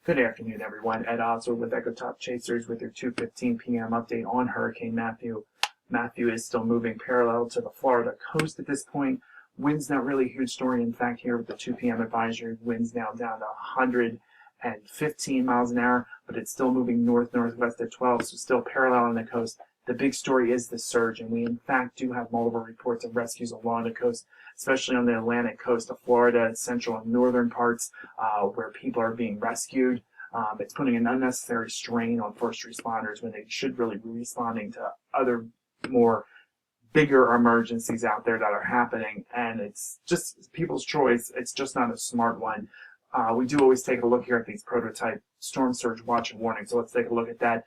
Good afternoon, everyone. Ed Oswald with Echo Top Chasers with your 2:15 p.m. update on Hurricane Matthew. Matthew is still moving parallel to the Florida coast at this point. Winds not really a huge story. In fact, here with the 2 p.m. advisory, winds now down to 115 miles an hour, but it's still moving north-northwest at 12, so still parallel on the coast. The big story is the surge, and we in fact do have multiple reports of rescues along the coast, especially on the Atlantic coast of Florida, central and northern parts, where people are being rescued. It's putting an unnecessary strain on first responders when they should really be responding to other more bigger emergencies out there that are happening, and it's just people's choice. It's just not a smart one. We do always take a look here at these prototype storm surge watch and warning, so let's take a look at that.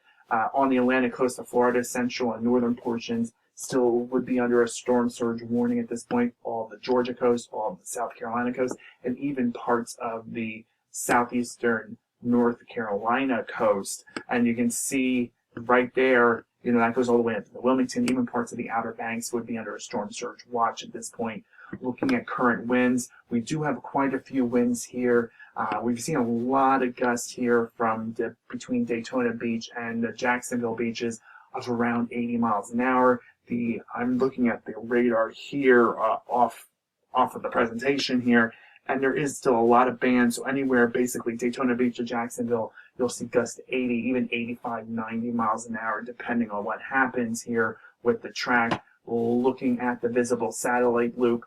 On the Atlantic coast of Florida, central and northern portions still would be under a storm surge warning at this point. All of the Georgia coast, all of the South Carolina coast, and even parts of the southeastern North Carolina coast. And you can see right there, that goes all the way up to the Wilmington. Even parts of the Outer Banks would be under a storm surge watch at this point. Looking at current winds, we do have quite a few winds here. We've seen a lot of gusts here from between Daytona Beach and the Jacksonville beaches of around 80 miles an hour. I'm looking at the radar here off of the presentation here, and there is still a lot of bands. So anywhere basically Daytona Beach to Jacksonville, you'll see gusts 80, even 85, 90 miles an hour, depending on what happens here with the track. Looking at the visible satellite loop,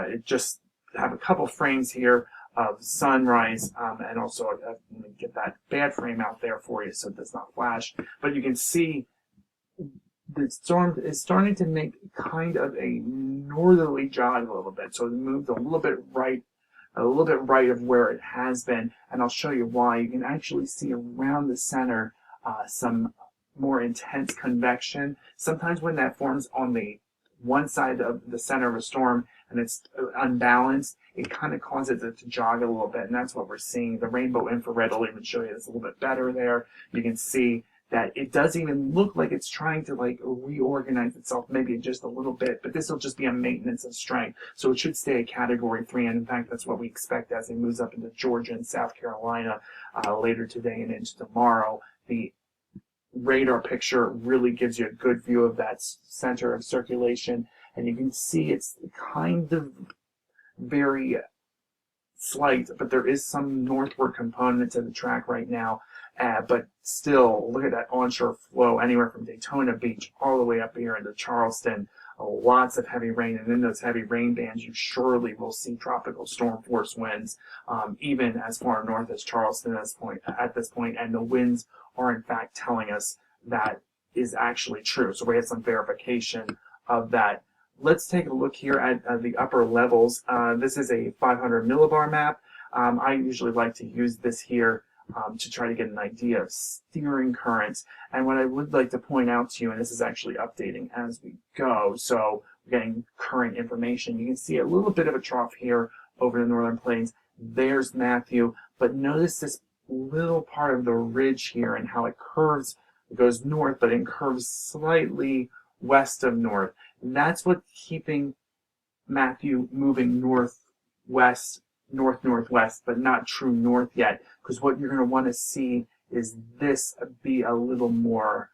it just have a couple frames here of sunrise, and also let me get that bad frame out there for you so it does not flash. But you can see the storm is starting to make kind of a northerly jog a little bit. So it moved a little bit right of where it has been, and I'll show you why. You can actually see around the center some more intense convection. Sometimes when that forms on the one side of the center of a storm and it's unbalanced, it kind of causes it to jog a little bit, and that's what we're seeing. The rainbow infrared will even show you this a little bit better there. You can see that it does even look like it's trying to reorganize itself maybe just a little bit, but this will just be a maintenance of strength. So it should stay a category 3, and in fact that's what we expect as it moves up into Georgia and South Carolina later today and into tomorrow. The radar picture really gives you a good view of that center of circulation, and you can see it's kind of very slight, but there is some northward component to the track right now. But still, look at that onshore flow anywhere from Daytona Beach all the way up here into Charleston. Lots of heavy rain, and in those heavy rain bands, you surely will see tropical storm force winds, even as far north as Charleston at this point. And the winds are in fact telling us that is actually true. So we have some verification of that. Let's take a look here at the upper levels. This is a 500 millibar map. I usually like to use this here to try to get an idea of steering currents. And what I would like to point out to you, and this is actually updating as we go, so we're getting current information. You can see a little bit of a trough here over the northern plains. There's Matthew, but notice this little part of the ridge here and how it curves. It goes north, but it curves slightly west of north. And that's what's keeping Matthew moving northwest, north-northwest, but not true north yet, because what you're going to want to see is this be a little more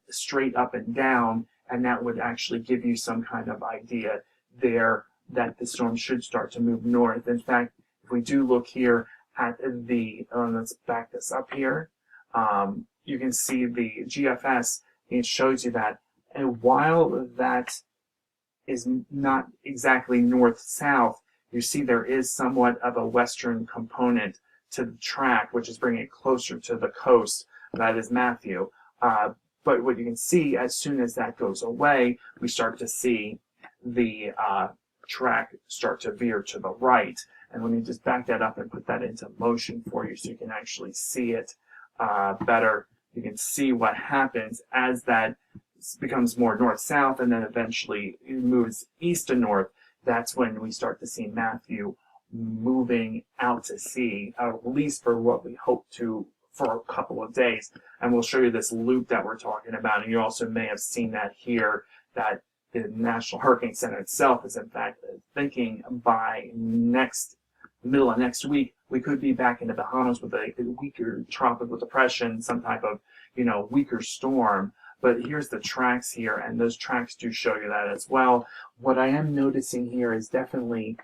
straight up and down, and that would actually give you some kind of idea there that the storm should start to move north. In fact, if we do look here at let's back this up here, you can see the GFS. It shows you that, and while that is not exactly north-south, you see there is somewhat of a western component to the track, which is bringing it closer to the coast. That is Matthew. But what you can see, as soon as that goes away, we start to see the track start to veer to the right. And let me just back that up and put that into motion for you so you can actually see it better. You can see what happens as that becomes more north-south and then eventually it moves east to north. That's when we start to see Matthew moving out to sea, at least for what we hope to for a couple of days. And we'll show you this loop that we're talking about. And you also may have seen that here, that the National Hurricane Center itself is in fact thinking by middle of next week, we could be back in the Bahamas with a weaker tropical depression, some type of, weaker storm. But here's the tracks here, and those tracks do show you that as well. What I am noticing here is definitely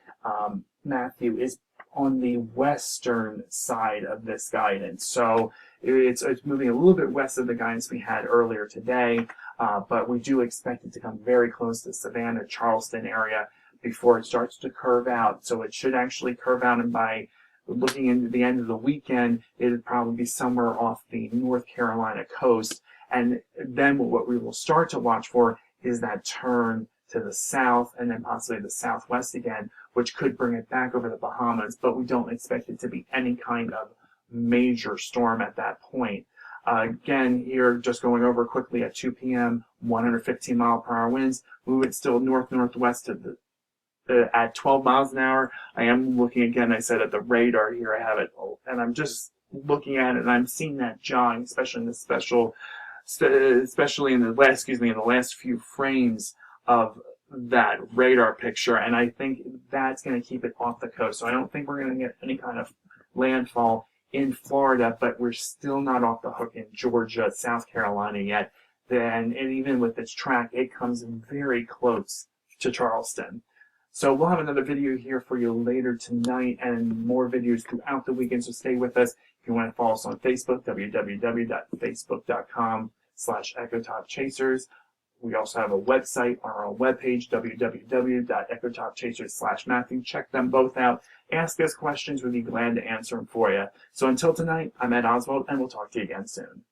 Matthew is on the western side of this guidance. So it's moving a little bit west of the guidance we had earlier today, but we do expect it to come very close to the Savannah, Charleston area before it starts to curve out. So it should actually curve out, and by looking into the end of the weekend, it would probably be somewhere off the North Carolina coast. And then what we will start to watch for is that turn to the south and then possibly the southwest again, which could bring it back over the Bahamas, but we don't expect it to be any kind of major storm at that point. Again, here, just going over quickly at 2 p.m., 115 mile per hour winds, moving still north-northwest to at 12 miles an hour. I am looking again, I said, at the radar here. I have it, and I'm just looking at it, and I'm seeing that jog, especially in the last few frames of that radar picture, and I think that's going to keep it off the coast. So I don't think we're going to get any kind of landfall in Florida, but we're still not off the hook in Georgia, South Carolina yet. And even with its track, it comes very close to Charleston. So we'll have another video here for you later tonight and more videos throughout the weekend, so stay with us. If you want to follow us on Facebook, www.facebook.com/EchoTopChasers. We also have a website on our own webpage, www.echotopchasers/Matthew. Check them both out. Ask us questions. We'd be glad to answer them for you. So until tonight, I'm Ed Oswald, and we'll talk to you again soon.